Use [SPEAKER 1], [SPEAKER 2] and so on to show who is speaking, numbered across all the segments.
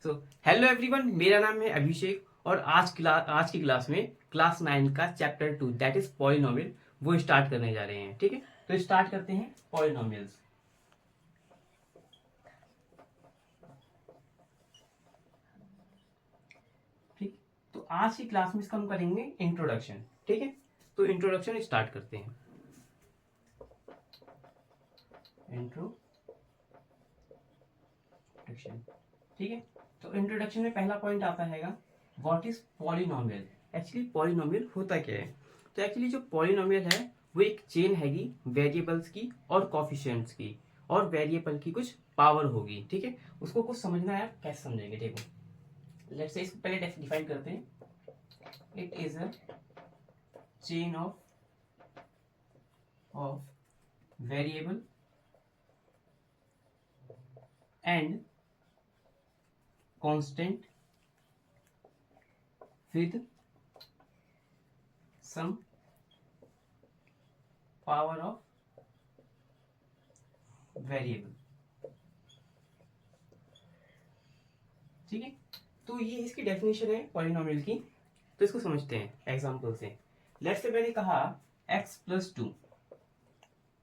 [SPEAKER 1] So hello everyone, मेरा नाम है अभिषेक और आज की क्लास में क्लास 9 का चैप्टर 2 दैट इज पॉलिनोमियल वो स्टार्ट करने जा रहे हैं। ठीक है, तो स्टार्ट करते हैं पॉलिनोमियल्स। ठीक, तो आज की क्लास में इसका हम करेंगे इंट्रोडक्शन। ठीक है, तो इंट्रोडक्शन स्टार्ट करते हैं। इंट्रोडक्शन। ठीक है, तो इंट्रोडक्शन में पहला पॉइंट आता है what is polynomial. Actually polynomial होता क्या है? तो एक्चुअली जो पॉलिनोमियल है वो एक चेन हैगी वेरिएबल्स की और कॉफिशिएंट्स की, और वेरिएबल की कुछ पावर होगी। ठीक है, उसको कुछ समझना है, आप कैसे समझेंगे देखो। लेट्स से इसको पहले डिफाइन करते हैं। It is a chain of variable and constant with some power of variable। ठीक है, तो ये इसकी डेफिनेशन है पॉलिनोमियल की। तो इसको समझते हैं एग्जांपल से। लेट्स से मैंने कहा x प्लस 2।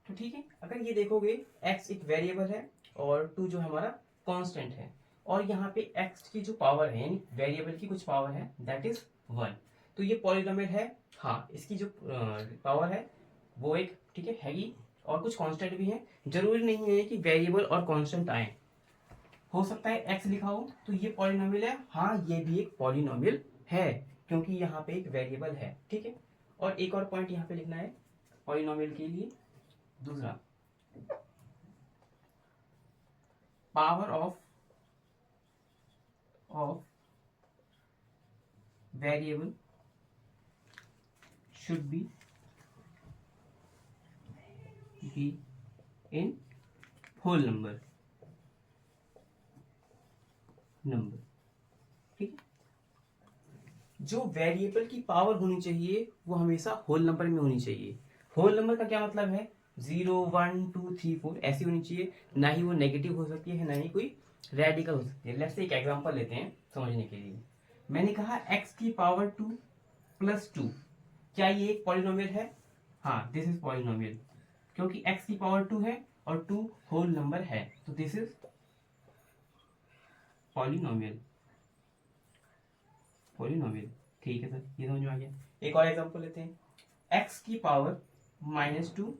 [SPEAKER 1] तो ठीक है, अगर ये देखोगे x एक वेरिएबल है और 2 जो हमारा कांस्टेंट है, और यहाँ पे x की जो पावर है यानी वेरिएबल की कुछ पावर है दैट इज 1। तो ये पॉलिनोमियल है। हाँ, इसकी जो पावर है वो एक ठीक है हैगी, और कुछ कांस्टेंट भी है। जरूरी नहीं है कि वेरिएबल और कांस्टेंट आए, हो सकता है x लिखा हो तो ये पॉलिनोमियल है। हाँ, ये भी एक पॉलिनोमियल है क्योंकि यहाँ पे एक वेरिएबल है। ठीक है, और एक और पॉइंट यहाँ पे लिखना है पॉलिनोमियल के लिए। दूसरा, power of variable should be in whole number. ठीक है, जो वेरिएबल की पावर होनी चाहिए वो हमेशा होल नंबर में होनी चाहिए। होल नंबर का क्या मतलब है? 0 1 2 3 4 ऐसी होनी चाहिए, ना ही वो नेगेटिव हो सकती है, ना ही कोई रेडिकल हो सकती है। लेट्स से एक एग्जांपल लेते हैं समझने के लिए। मैंने कहा x की पावर 2 प्लस 2, क्या ये एक पॉलिनोमियल है? हाँ, दिस इज पॉलिनोमियल क्योंकि x की पावर 2 है और 2 होल नंबर है, तो दिस इज पॉलिनोमियल। पॉलिनोमियल, ठीक है सर, ये समझ में आ गया। एक और एग्जांपल लेते हैं। x की पावर -2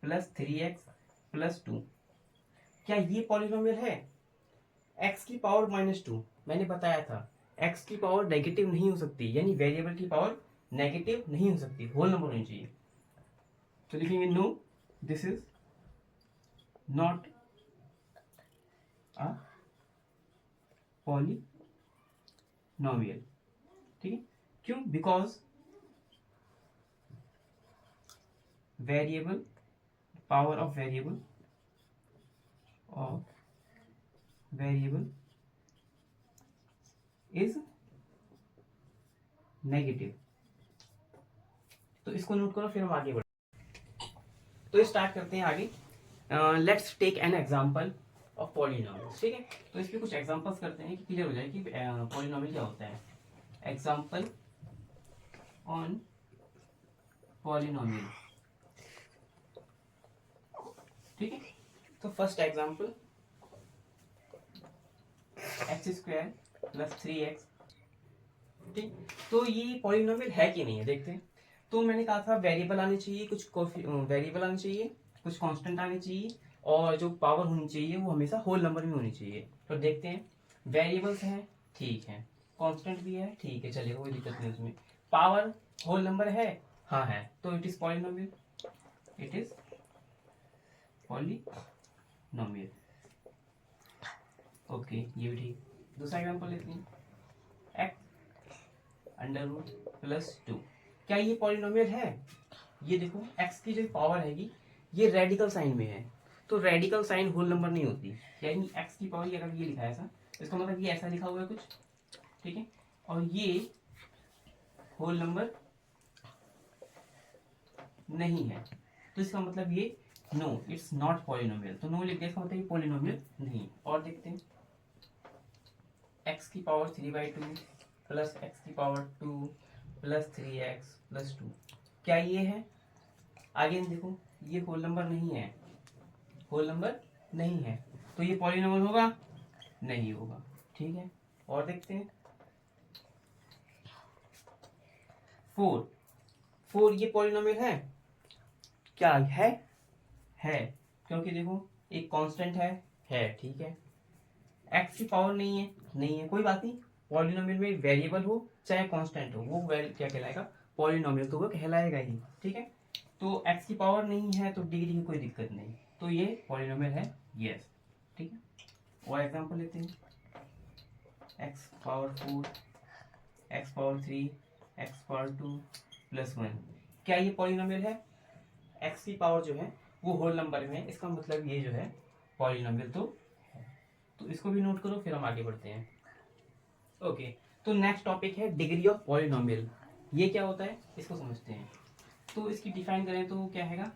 [SPEAKER 1] प्लस 3x प्लस 2, क्या ये पॉलिनोमियल है? x की पावर -2, मैंने बताया था x की पावर नेगेटिव नहीं हो सकती, यानी वेरिएबल की पावर नेगेटिव नहीं हो सकती, होल नंबर होनी चाहिए। तो लिखेंगे no, this is not a polynomial. ठीक है, क्यों? Because variable, power of variable is negative. तो इसको नोट करो, फिर हम आगे बढ़ते। तो स्टार्ट करते हैं आगे। Let's take an example of polynomials. ठीक है, तो इस पे कुछ एग्जांपल्स करते हैं कि क्लियर हो जाए कि पॉलिनोमियल क्या होता है। Example on polynomial. ठीक है, तो first example x² plus 3x। ठीक, तो ये पॉलिनोमियल है कि नहीं है देखते हैं। तो मैंने कहा था वेरिएबल आने चाहिए, कुछ वेरिएबल आने चाहिए, कुछ कांस्टेंट आने चाहिए, और जो पावर होनी चाहिए वो हमेशा होल नंबर में होनी चाहिए। तो देखते हैं, वेरिएबल्स हैं, ठीक है, कांस्टेंट भी है, ठीक है, चलेगा, कोई दिक्कत नहीं उसमें। पावर होल नंबर है, हाँ है, तो it is polynomial. It is polynomial. Okay, ये भी ठीक। दूसरा एग्जांपल लेते हैं, x√+2, क्या ये पॉलिनोमियल है? ये देखो, x की जो पावर हैगी ये रेडिकल साइन में है, तो रेडिकल साइन होल नंबर नहीं होती, यानी x की पावर अगर ये लिखा है ऐसा, इसका मतलब ये ऐसा लिखा हुआ है कुछ। ठीक है, और ये होल नंबर नहीं है, तो इसका मतलब ये नो, इट्स नॉट पॉलिनोमियल। तो नो लिख दिया, इसका मतलब ये पॉलिनोमियल नहीं। और देखते हैं एक्स की पावर 3/2 प्लस एक्स की पावर 2 प्लस 3x प्लस 2, क्या ये है? आगे देखो, ये होल नंबर नहीं है, होल नंबर नहीं है, तो ये पॉलिनॉमियल होगा? नहीं होगा। ठीक है, और देखते हैं 4, 4 ये पॉलिनॉमियल है? क्या है? है, क्योंकि देखो एक कांस्टेंट है, ठीक है। एक्स की पावर नहीं है, नहीं है, कोई बात नहीं। पॉलिनोमियल में वेरिएबल हो चाहे कांस्टेंट हो, वो क्या कहलाएगा? पॉलिनोमियल, तो वो कहलाएगा ही। ठीक है, तो एक्स की पावर नहीं है तो डिग्री की कोई दिक्कत नहीं, तो ये पॉलिनोमियल है, यस। ठीक है, और एग्जांपल लेते हैं, x power 4, x power 3, x power 2 plus 1, क्या ये पॉलिनोमियल है? एक्स की पावर जो है वो होल नंबर में है, इसका मतलब ये जो है पॉलिनोमियल तो इसको भी नोट करो, फिर हम आगे बढ़ते हैं। ओके, तो नेक्स्ट टॉपिक है डिग्री ऑफ पॉलिनोमियल। ये क्या होता है इसको समझते हैं। तो इसकी डिफाइन करें तो क्या हैगा?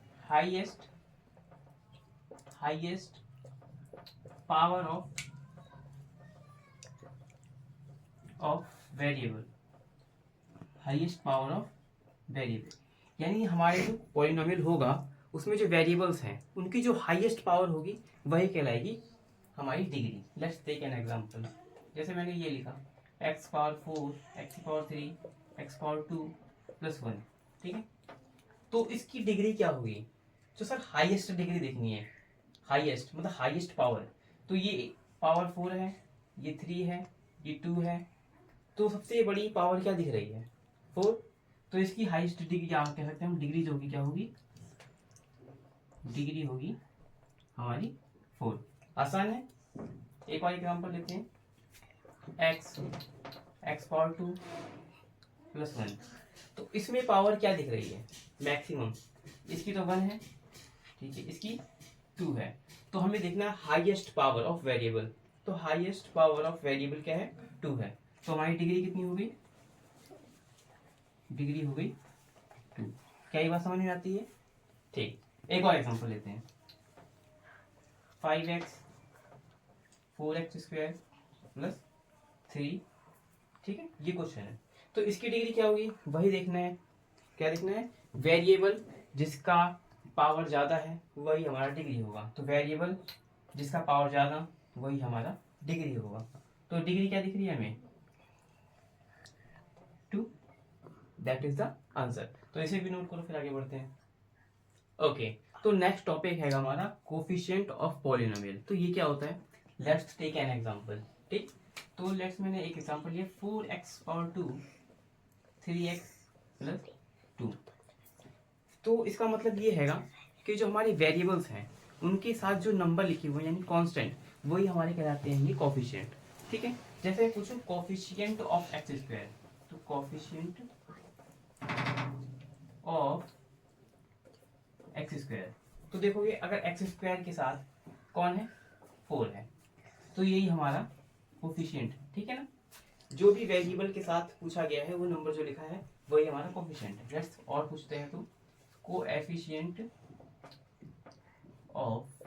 [SPEAKER 1] Highest power of variable, highest power of variable, यानी हमारे जो पॉलिनोमियल होगा उसमें जो वेरिएबल्स हैं उनकी जो हाईएस्ट पावर होगी वही कहलाएगी हमारी डिग्री। लेट्स टेक एन एग्जांपल, जैसे मैंने ये लिखा x power 4, x power 3, x power 2 plus 1। ठीक है, तो इसकी डिग्री क्या होगी? तो सर हाईएस्ट डिग्री देखनी है, हाईएस्ट मतलब हाईएस्ट पावर, तो ये पावर 4 है, ये 3 है, ये 2 है, तो सबसे बड़ी पावर क्या दिख रही है? 4, तो इसकी हाईएस्ट डिग्री क्या कह सकते हैं हम? डिग्री जो होगी क्या होगी? डिग्री होगी हमारी 4। आसान है। एक और एग्जांपल लेते हैं, एक्स पावर 2 प्लस 1, तो इसमें पावर क्या दिख रही है? मैक्सिमम, इसकी तो 1 है, ठीक है, इसकी 2 है, तो हमें देखना है हाईएस्ट पावर ऑफ वेरिएबल। तो हाईएस्ट पावर ऑफ वेरिएबल क्या है? 2 है, तो हमारी डिग्री कितनी होगी? डिग्री हो गई 2। क्या ये बात समझ में आती है? ठीक, एक और एग्जांपल लेते हैं, 5x 4x स्क्वायर प्लस 3। ठीक है, ये क्वेश्चन है, तो इसकी डिग्री क्या होगी वही देखना है। क्या देखना है? वेरिएबल जिसका पावर ज्यादा है वही हमारा डिग्री होगा, तो वेरिएबल जिसका पावर ज्यादा वही हमारा डिग्री होगा। तो डिग्री क्या दिख रही है हमें? 2, दैट इज द आंसर। तो इसे भी नोट करो, फिर आगे बढ़ते हैं। ओके, तो नेक्स्ट टॉपिक है हमारा कोफिशिएंट ऑफ पॉलिनोमियल। तो ये क्या होता है? Let's take an example. ठीक, तो लेट्स मैंने एक एग्जांपल लिया 4x पावर 2 3x प्लस 2। तो इसका मतलब ये हैगा कि जो हमारे वेरिएबल्स हैं उनके साथ जो नंबर लिखे हुए हैं यानी कांस्टेंट, वही हमारे कहलाते हैं ये कोफिशिएंट। ठीक है, जैसे पूछो कोफिशिएंट ऑफ एक्स स्क्वायर, तो कोफिशिएंट ऑफ एक्स स्क्वायर, तो देखोगे अगर एक्स स्क्वायर के साथ कौन है? 4 है, तो यही हमारा कोफिशिएंट। ठीक है ना, जो भी वेरिएबल के साथ पूछा गया है वो नंबर जो लिखा है वही हमारा कोफिशिएंट है। नेक्स्ट और पूछते हैं, तो कोएफिशिएंट ऑफ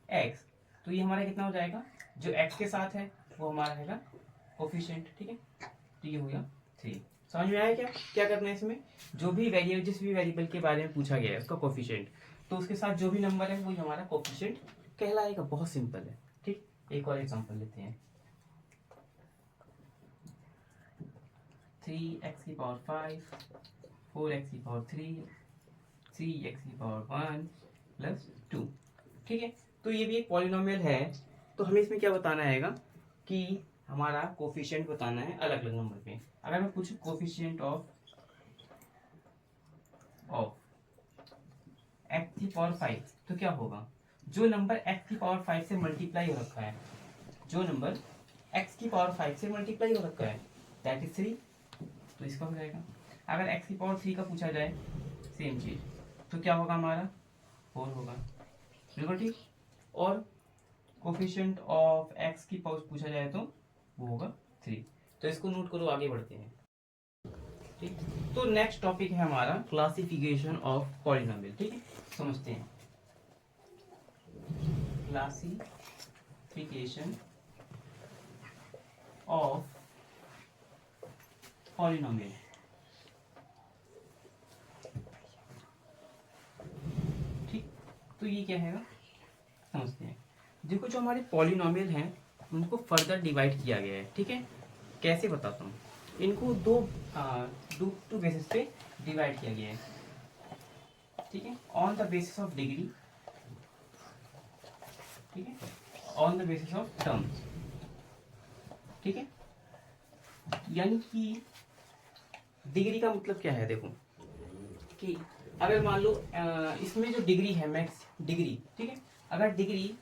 [SPEAKER 1] एक्स, तो ये हमारा कितना हो जाएगा? जो एक्स के साथ है वो हमारा है कोफिशिएंट। ठीक है, तो ये हो गया 3। समझ में आया क्या क्या करना है इसमें? जो भी वेरिएबल, जिस भी वेरिएबल के बारे में पूछा गया है उसका कोफिशिएंट, तो उसके साथ जो भी नंबर है वही हमारा कोफिशिएंट कहलाएगा। बहुत सिंपल है। ठीक, एक और एग्जांपल लेते हैं, 3x की पावर 5, 4x की पावर 3, 3x की पावर 1 प्लस 2। ठीक है, तो ये भी एक पॉलिनोमियल है, तो हमें इसमें क्या बताना है कि हमारा कोफिशिएंट बताना है अलग अलग नंबर पे। अगर मैं पूछूं कोफिशिएंट ऑफ एक्स की पावर 5, तो क्या होगा? जो नंबर एक्स की पावर 5 से मल्टीप्लाई हो रखा है, जो नंबर एक्स की पावर 5 से मल्टीप्लाई हो रखा है दैट इज 3, तो इसका हो जाएगा। अगर एक्स की पावर 3 का पूछा जाए सेम चीज, तो क्या होगा हमारा? 4 होगा। बिल्कुल ठीक। और कोफिशिएंट ऑफ एक्स की पावर पूछा जाए तो वो होगा 3। तो इसको नोट करो, आगे बढ़ते हैं। ठीक, तो नेक्स्ट टॉपिक है हमारा क्लासिफिकेशन ऑफ पॉलिनोमियल। ठीक है, समझते हैं क्लासिफिकेशन पॉलिनोमियल। ठीक, तो ये क्या है समझते हैं। देखो जो हमारे पॉलिनोमियल हैं उनको फर्दर डिवाइड किया गया है। ठीक है, कैसे बताता हूँ। इनको टू बेसिस पे डिवाइड किया गया है। ठीक है, on the basis of degree, ठीक है, on the basis of terms. ठीक है, यानी कि डिग्री का मतलब क्या है, देखो कि अगर मान लो इसमें जो डिग्री है मैक्स डिग्री, ठीक है, अगर डिग्री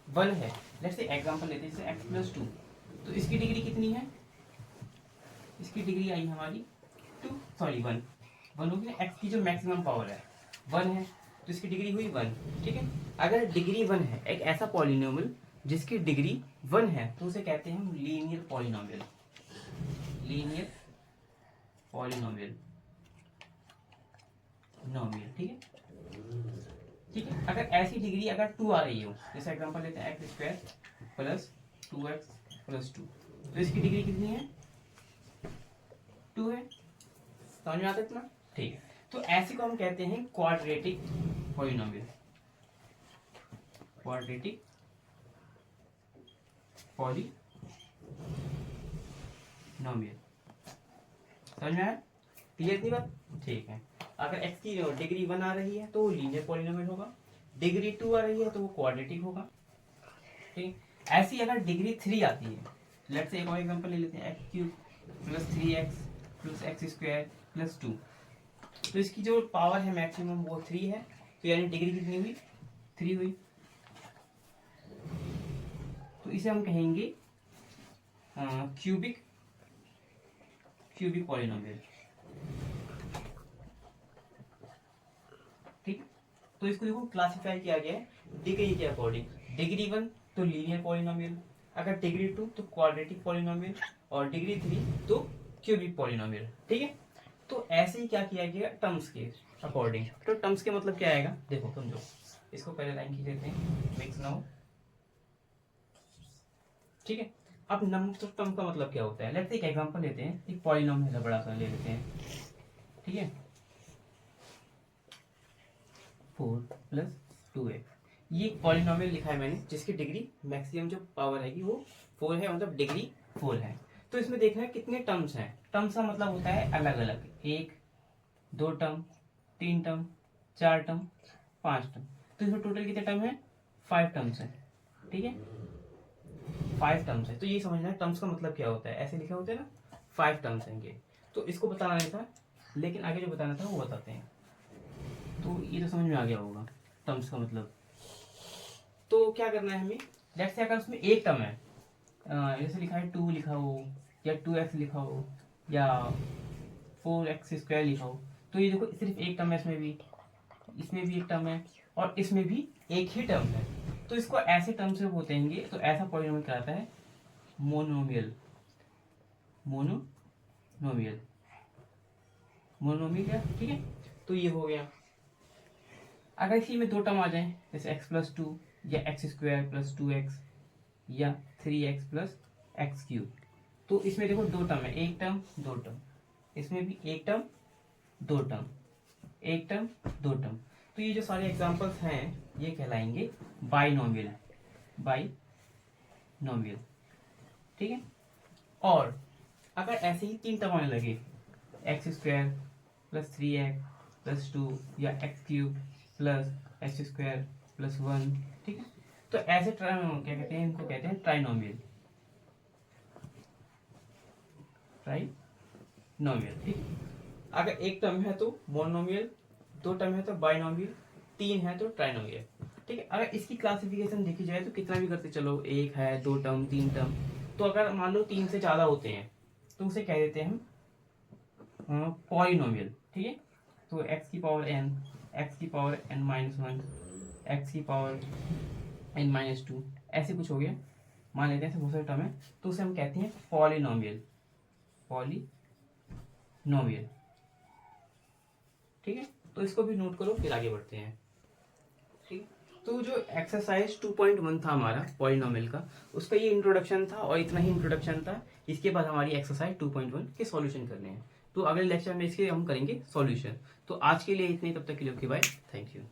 [SPEAKER 1] 1 है, लेट्स से एग्जांपल लेते हैं जैसे x प्लस 2, तो इसकी डिग्री कितनी है, इसकी डिग्री आई हमारी 1 होगी। x की जो मैक्सिमम पावर है 1 है, तो इसकी डिग्री हुई 1। ठीक है, अगर डिग्री 1 है एक ऐसा पॉलिनोमियल जिसकी डिग्री 1 है, तो उसे कहते हैं हम लीनियर पॉलिनोमियल। Linear polynomial नोमियल। ठीक है, ठीक है, अगर ऐसी डिग्री अगर 2 आ रही हो, जैसे एग्जांपल लेते हैं x square plus 2x plus 2, तो इसकी डिग्री कितनी है, 2 है। समझ में आता है इतना? ठीक है, तो ऐसे को हम कहते हैं क्वाड्रेटिक पॉलिनोमियल। Quadratic polynomial. समझ में आया? क्लियर थी बात? ठीक है, अगर x की डिग्री 1 आ रही है तो वो लीनियर पॉलिनोमियल होगा, डिग्री 2 आ रही है तो वो क्वाड्रेटिक होगा। ठीक, ऐसी अगर डिग्री 3 आती है, लेट्स से एक और एग्जांपल ले लेते हैं x cube plus 3x plus x square plus 2, तो इसकी जो पावर है मैक्सिमम वो 3 है, तो यानी डिग्री कितनी हुई, 3 हुई। तो इसे हम कहेंगे क्यूबिक पॉलिनोमियल। ठीक, तो इसको देखो क्लासिफाई किया गया है डिग्री के अकॉर्डिंग। डिग्री 1 तो लीनियर पॉलिनोमियल, अगर डिग्री 2 तो क्वाड्रेटिक पॉलिनोमियल, और डिग्री 3 तो क्यूबिक पॉलिनोमियल। ठीक है, तो ऐसे ही क्या किया गया टर्म्स के अकॉर्डिंग। तो टर्म्स के मतलब क्या आएगा, देखो समझो, इसको पहले लाइन खींच लेते हैं, मिक्स नाउ। ठीक है, अब नंबर ऑफ टर्म का मतलब क्या होता है, लेट्स एक एग्जांपल लेते हैं, एक पॉलिनोमियल है बड़ा सा ले लेते हैं। ठीक है, 4 प्लस 2x, ये पॉलिनोमियल लिखा है मैंने जिसकी डिग्री मैक्सिमम जो पावर है वो 4 है, मतलब डिग्री 4 है। तो इसमें देखना है कितने टर्म्स हैं। टर्म्स का मतलब होता है अलग अलग, 1 2 टर्म, 3 टर्म, 4 टर्म, 5 टर्म। तो इसमें टोटल कितने टर्म है, 5 टर्म्स है। ठीक है, 5 टर्म्स है। तो ये समझना है टर्म्स का मतलब क्या होता है, ऐसे लिखे होते हैं ना, 5 टर्म्स हैं ये। तो इसको बताना नहीं था, लेकिन आगे जो बताना था वो बताते हैं। तो ये तो समझ में आ गया होगा टर्म्स का मतलब। तो क्या करना है हमें, लेट्स से अगर उसमें एक टर्म है, जैसे लिखा है 2 लिखा हो, या 2x लिखा हो, या 4x स्क्वायर लिखा हो, तो ये देखो सिर्फ एक टर्म है, इसमें भी एक टर्म है, और इसमें भी एक ही टर्म है। तो इसको ऐसे टर्म से बताएंगे, तो ऐसा पॉलिनोमियल कहलाता है मोनोमियल। मोनोमियल क्या, ठीक है, तो ये हो गया। अगर इसी में 2 टर्म आ जाए, जैसे x प्लस 2 या एक्स स्क्वायर प्लस 2x या 3x प्लस एक्स क्यूब, तो इसमें देखो 2 टर्म है, एक टर्म 2 टर्म, इसमें भी एक टर्म 2 टर्म, एक टर्म 2 टर्म। तो ये जो सारे एग्जांपल्स हैं ये कहलाएंगे बाइनोमियल। ठीक है, और अगर ऐसे ही 3 टर्म आने लगे, x square plus 3x plus 2 या x cube plus x square plus 1, ठीक है, तो ऐसे क्या कहते हैं, इनको कहते हैं ट्राइनोमियल। ठीक, अगर एक टर्म है तो मोनोमियल, 2 टर्म है तो बाइनोमियल, 3 है तो ट्राइनोमियल। ठीक है, अगर इसकी क्लासिफिकेशन देखी जाए तो कितना भी करते चलो, 1 है 2 टर्म 3 टर्म, तो अगर मान लो 3 से ज़्यादा होते हैं तो उसे कह देते हैं हम पॉलिनोमियल। ठीक है, तो x की पावर n, x की पावर n माइनस 1, x की पावर n माइनस 2, ऐसे कुछ हो गया, मान लेते हैं ऐसे बहुत सारे टर्म है, तो उसे हम कहते हैं पॉलिनोमियल। ठीक है, तो इसको भी नोट करो, फिर आगे बढ़ते हैं। ठीक है, तो जो एक्सरसाइज 2.1 था हमारा पॉलिनोमियल का, उसका ये इंट्रोडक्शन था और इतना ही इंट्रोडक्शन था। इसके बाद हमारी एक्सरसाइज 2.1 के सॉल्यूशन करने हैं। तो अगले लेक्चर में इसके हम करेंगे सॉल्यूशन। तो आज के लिए इतने, तब तक के लिए ओके बाय, थैंक यू।